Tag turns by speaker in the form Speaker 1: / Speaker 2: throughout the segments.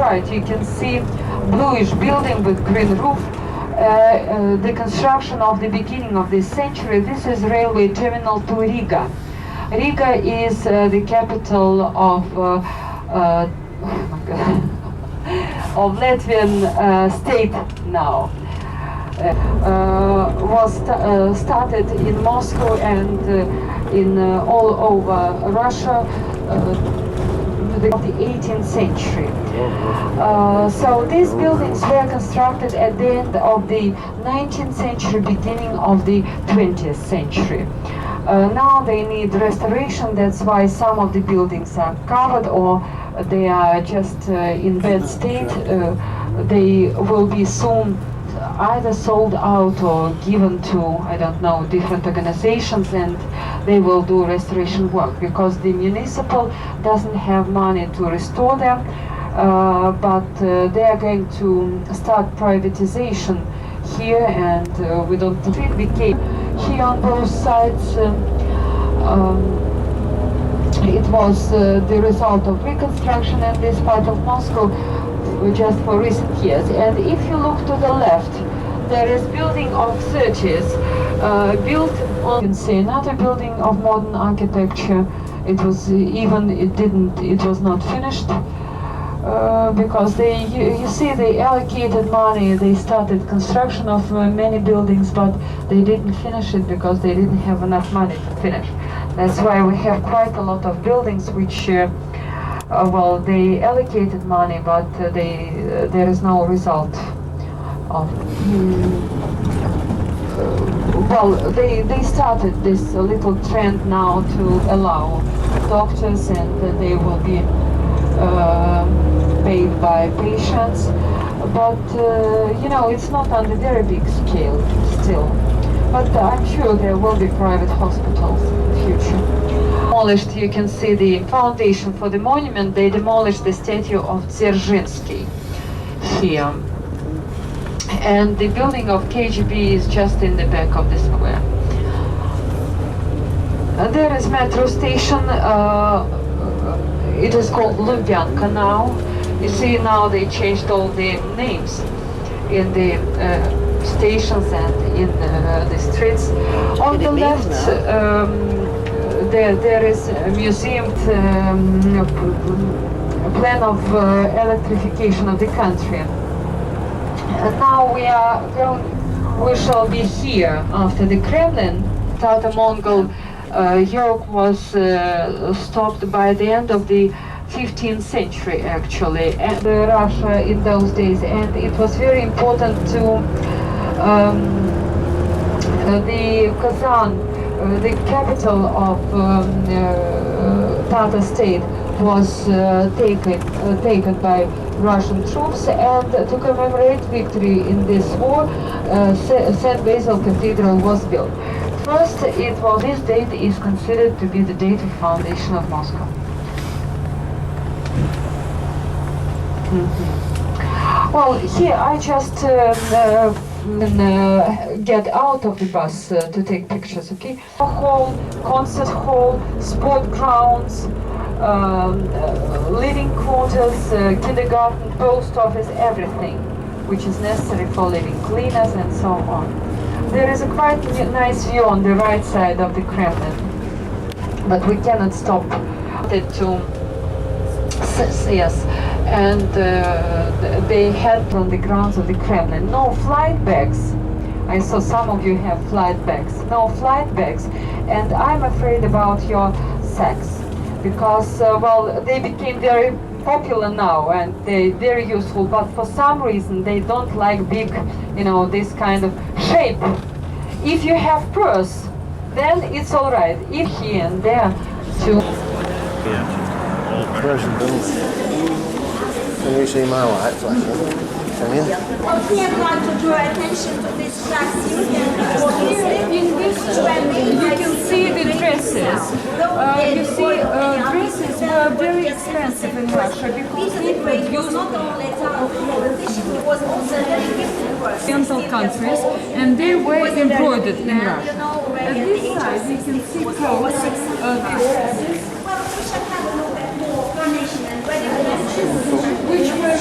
Speaker 1: right, you can see bluish building with green roof. The construction of the beginning of this century. This is railway terminal to Riga. Riga is the capital of oh my God, of Latvian state now. Was started in Moscow and in all over Russia of the 18th century. So these buildings were constructed at the end of the 19th century, beginning of the 20th century. Now they need restoration, that's why some of the buildings are covered or they are just in bad state. They will be soon either sold out or given to, I don't know, different organizations, and they will do restoration work because the municipal doesn't have money to restore them, but they are going to start privatization here, and we don't think it became here on both sides. It was the result of reconstruction in this part of Moscow just for recent years. And if you look to the left, there is building of 30s built on, you can see another building of modern architecture. It was it was not finished because you see they allocated money, they started construction of many buildings, but they didn't finish it because they didn't have enough money to finish. That's why we have quite a lot of buildings which well, they allocated money, but there is no result of. Well, they started this little trend now to allow doctors, and they will be paid by patients. But you know, it's not on a very big scale still. But I'm sure there will be private hospitals in the future. Demolished, you can see the foundation for the monument. They demolished the statue of Dzerzhinsky here. And the building of KGB is just in the back of the square. There is metro station. It is called Lubyanka now. You see now they changed all the names in the stations and in the streets. On the left, there is a museum plan of electrification of the country. And now we shall be here after the Kremlin. Tatar-Mongol yoke was stopped by the end of the 15th century actually, and Russia in those days, and it was very important to the Kazan, the capital of Tatar state, was taken by Russian troops, and to commemorate victory in this war, St. Basil Cathedral was built. First, this date is considered to be the date of foundation of Moscow. Well, here I just get out of the bus to take pictures, okay? Hall, concert hall, sport grounds, living quarters, kindergarten, post office, everything which is necessary for living, cleaners and so on. There is a quite nice view on the right side of the Kremlin, but we cannot stop it to, yes, and they had on the grounds of the Kremlin no flight bags. I saw some of you have flight bags. No flight bags, and I'm afraid about your sacks, because well, they became very popular now and they're very useful, but for some reason they don't like big, you know, this kind of shape. If you have purse, then it's all right. If here and there to
Speaker 2: Persian bills. Can you see my wife? Come in.
Speaker 3: Okay, I'd like to draw attention to this class you
Speaker 1: in this you can see the dresses. You see, dresses were very expensive in Russia because they produced
Speaker 3: not only it was also very gifted person.
Speaker 1: Oriental countries, and they were embroidered in Russia. At this side, you can see clothes, dresses,
Speaker 3: Well, we should have a little bit more carnation and ready
Speaker 1: which were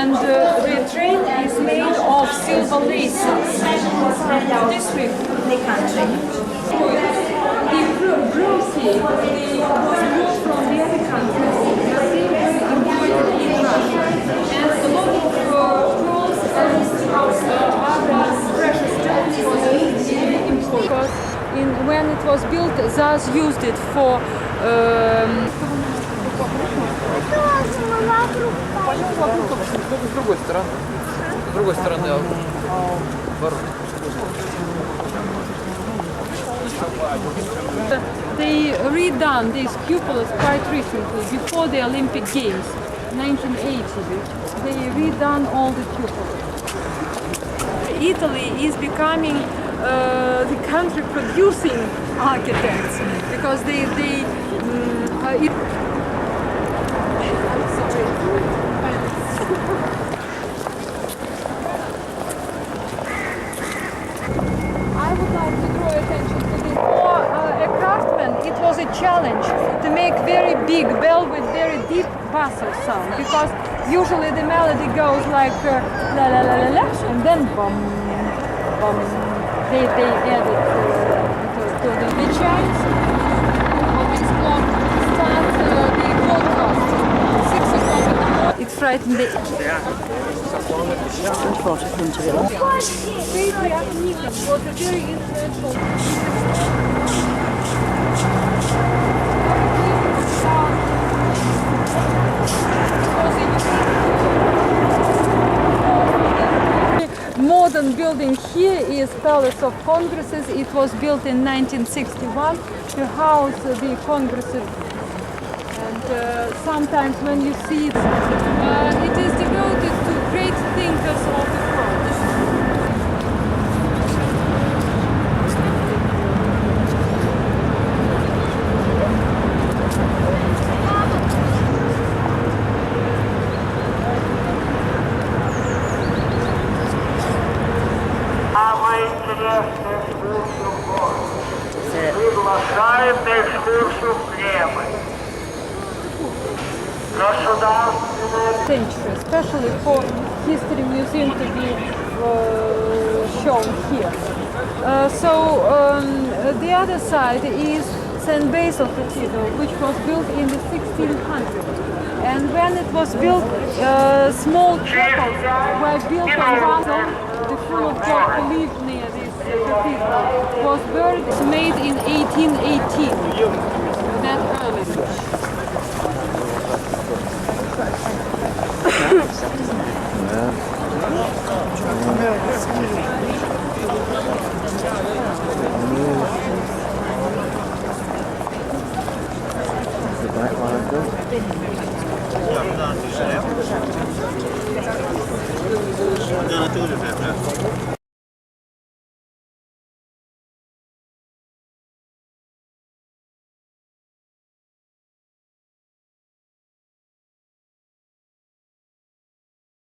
Speaker 1: and the train is made of silver laces. This way,
Speaker 3: the country.
Speaker 1: the brochure was brought from the other countries, but they were imported in Russia. And a lot of pearls and other precious stones was imported. Because when it was built, ZAS used it for
Speaker 4: С другой стороны. С другой стороны ворот.
Speaker 1: They redone these cupolas quite recently, before the Olympic Games, 1980. They redone all the cupolas. Italy is becoming the country producing architects because I would like to draw attention to this. For a craftsman, it was a challenge to make very big bell with very deep basso sound, because usually the melody goes like la la la la la, and then bum bum. They added to the chimes of this clock start the broadcast 6 o'clock in the morning. It frightened the was a very influential. Modern building here is Palace of Congresses. It was built in 1961 to house the congresses. And sometimes when you see it, it is devoted to great thinkers of the world.
Speaker 5: Приглашаем на экскурсию в Кремль.
Speaker 1: Century, especially for history museum to be shown here. The other side is St. Basil Cathedral, which was built in the 1600s. And when it was built, small chapels were built on one side. The full of God who lived near this cathedral was buried. It's made in 1818. That early.
Speaker 2: The black line.